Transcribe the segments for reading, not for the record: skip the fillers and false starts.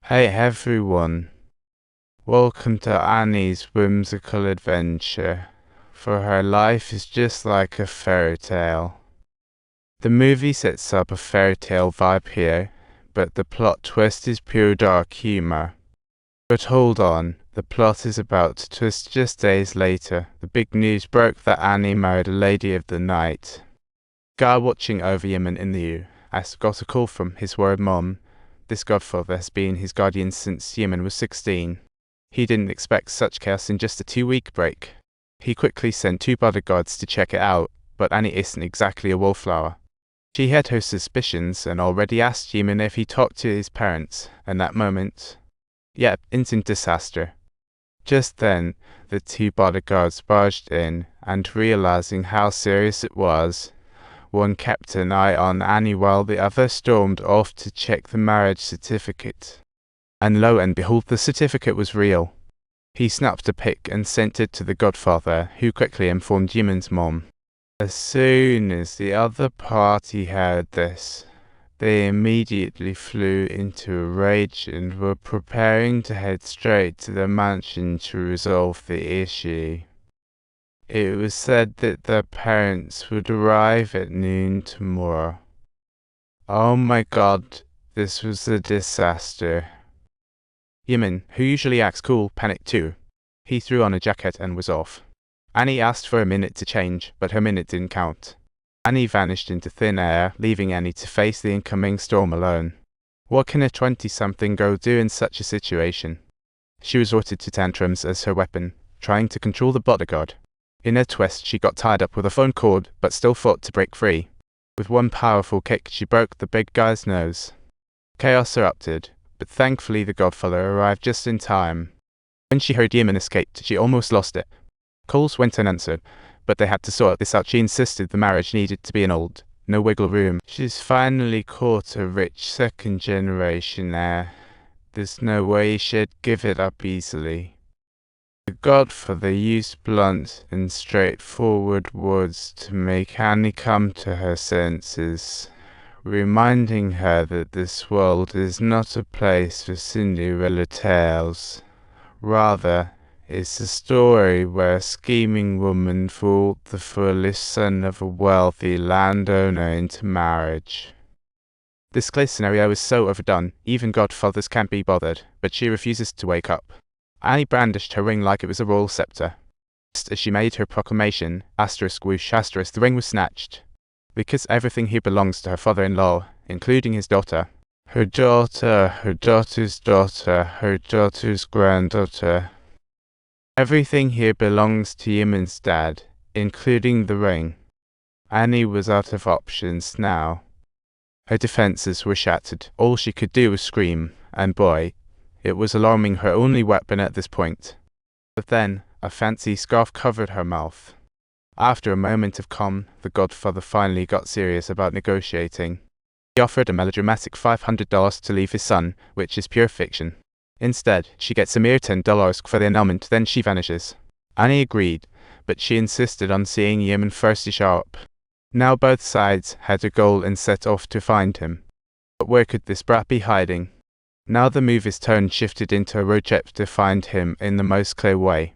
Hey everyone, welcome to Annie's whimsical adventure, for her life is just like a fairy tale. The movie sets up a fairy tale vibe here, but the plot twist is pure dark humor. But hold on, the plot is about to twist just days later. The big news broke that Annie married a lady of the night. Guy watching over Yemen in the US got a call from his worried mom. This godfather has been his guardian since Yemen was 16. He didn't expect such chaos in just a 2-week break. He quickly sent 2 bodyguards to check it out, but Annie isn't exactly a wallflower. She had her suspicions and already asked Yemen if he talked to his parents, and that moment, instant disaster. Just then, the 2 bodyguards barged in, and realizing how serious it was, one kept an eye on Annie while the other stormed off to check the marriage certificate. And lo and behold, the certificate was real. He snapped a pic and sent it to the godfather, who quickly informed Yemen's mom. As soon as the other party heard this, they immediately flew into a rage and were preparing to head straight to the mansion to resolve the issue. It was said that their parents would arrive at noon tomorrow. Oh my god, this was a disaster. Yemen, who usually acts cool, panicked too. He threw on a jacket and was off. Annie asked for a minute to change, but her minute didn't count. Annie vanished into thin air, leaving Annie to face the incoming storm alone. What can a 20-something girl do in such a situation? She resorted to tantrums as her weapon, trying to control the bodyguard. In a twist, she got tied up with a phone cord, but still fought to break free. With one powerful kick, she broke the big guy's nose. Chaos erupted, but thankfully the godfather arrived just in time. When she heard Yemen escaped, she almost lost it. Calls went unanswered, but they had to sort this out. She insisted the marriage needed to be annulled. No wiggle room. She's finally caught a rich second-generation heir. There's no way she'd give it up easily. The godfather used blunt and straightforward words to make Annie come to her senses, reminding her that this world is not a place for Cinderella tales. Rather, it's a story where a scheming woman fooled the foolish son of a wealthy landowner into marriage. This case scenario is so overdone, even godfathers can't be bothered, but she refuses to wake up. Annie brandished her ring like it was a royal scepter. Just as she made her proclamation, *whoosh*, the ring was snatched. Because everything here belongs to her father-in-law, including his daughter. Her daughter, her daughter's daughter, her daughter's granddaughter. Everything here belongs to Yemen's dad, including the ring. Annie was out of options now. Her defenses were shattered. All she could do was scream, and boy, it was alarming, her only weapon at this point. But then, a fancy scarf covered her mouth. After a moment of calm, the godfather finally got serious about negotiating. He offered a melodramatic $500 to leave his son, which is pure fiction. Instead, she gets a mere $10 for the annulment, then she vanishes. Annie agreed, but she insisted on seeing Yemen first sharp. Now both sides had a goal and set off to find him. But where could this brat be hiding? Now the movie's tone shifted into a road trip to find him in the most clear way.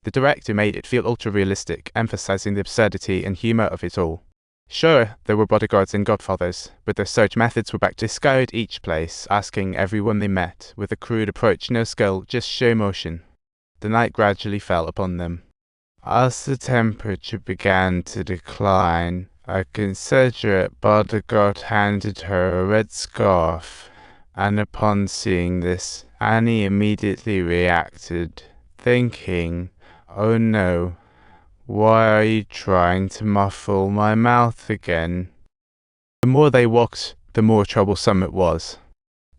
The director made it feel ultra-realistic, emphasizing the absurdity and humor of it all. Sure, there were bodyguards and godfathers, but their search methods were back to scoured each place, asking everyone they met, with a crude approach, no skill, just sheer emotion. The night gradually fell upon them. As the temperature began to decline, a considerate bodyguard handed her a red scarf, and upon seeing this, Annie immediately reacted, thinking, "Oh no, why are you trying to muffle my mouth again?" The more they walked, the more troublesome it was.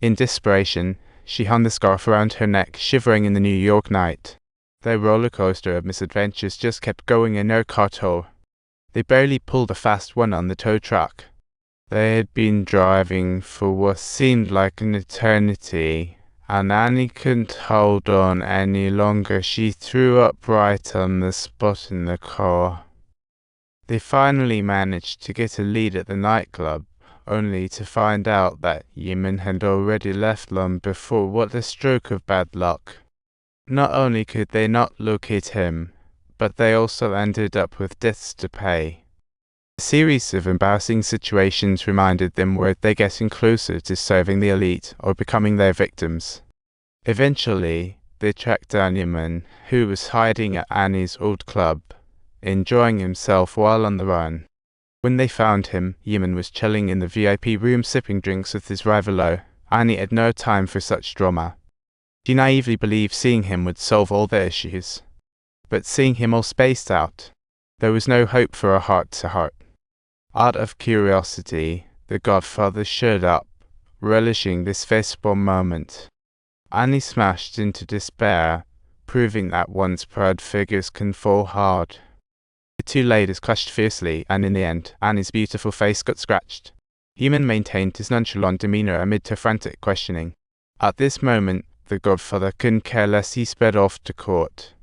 In desperation, she hung the scarf around her neck, shivering in the New York night. Their roller coaster of misadventures just kept going in their carto. They barely pulled a fast one on the tow truck. They had been driving for what seemed like an eternity, and Annie couldn't hold on any longer. She threw up right on the spot in the car. They finally managed to get a lead at the nightclub, only to find out that Yemen had already left long before. What a stroke of bad luck. Not only could they not locate him, but they also ended up with debts to pay. A series of embarrassing situations reminded them were they getting closer to serving the elite or becoming their victims. Eventually, they tracked down Yemen, who was hiding at Annie's old club, enjoying himself while on the run. When they found him, Yemen was chilling in the VIP room sipping drinks with his rival. Annie had no time for such drama. She naively believed seeing him would solve all their issues. But seeing him all spaced out, there was no hope for a heart-to-heart. Out of curiosity, the godfather showed up, relishing this festival moment. Annie smashed into despair, proving that once proud figures can fall hard. The two ladies clashed fiercely, and in the end, Annie's beautiful face got scratched. Yemen maintained his nonchalant demeanor amid her frantic questioning. At this moment, the godfather couldn't care less. He sped off to court.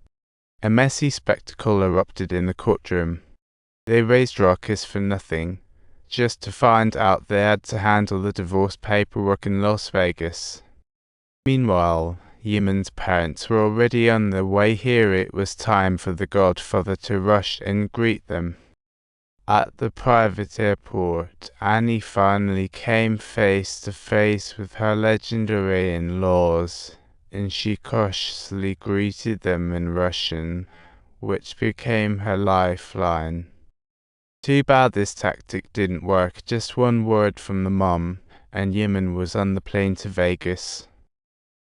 A messy spectacle erupted in the courtroom. They raised ruckus for nothing, just to find out they had to handle the divorce paperwork in Las Vegas. Meanwhile, Yemen's parents were already on their way here. It was time for the godfather to rush and greet them. At the private airport, Annie finally came face to face with her legendary in-laws, and she cautiously greeted them in Russian, which became her lifeline. Too bad this tactic didn't work. Just one word from the mom, and Yemen was on the plane to Vegas.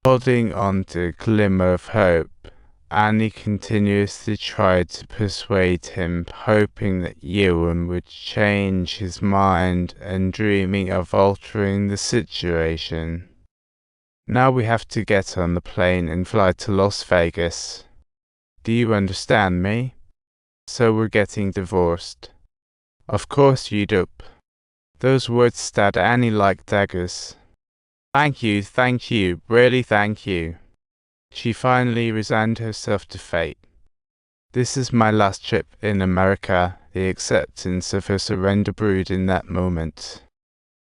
Holding on to a glimmer of hope, Annie continuously tried to persuade him, hoping that Yemen would change his mind and dreaming of altering the situation. Now we have to get on the plane and fly to Las Vegas. Do you understand me? So we're getting divorced. Of course you dope. Those words stabbed Annie like daggers. Thank you, really thank you. She finally resigned herself to fate. This is my last trip in America. The acceptance of her surrender brewed in that moment.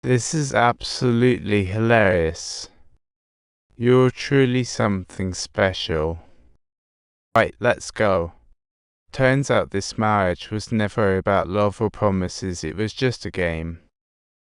This is absolutely hilarious. You're truly something special. Right, let's go. Turns out this marriage was never about love or promises. It was just a game.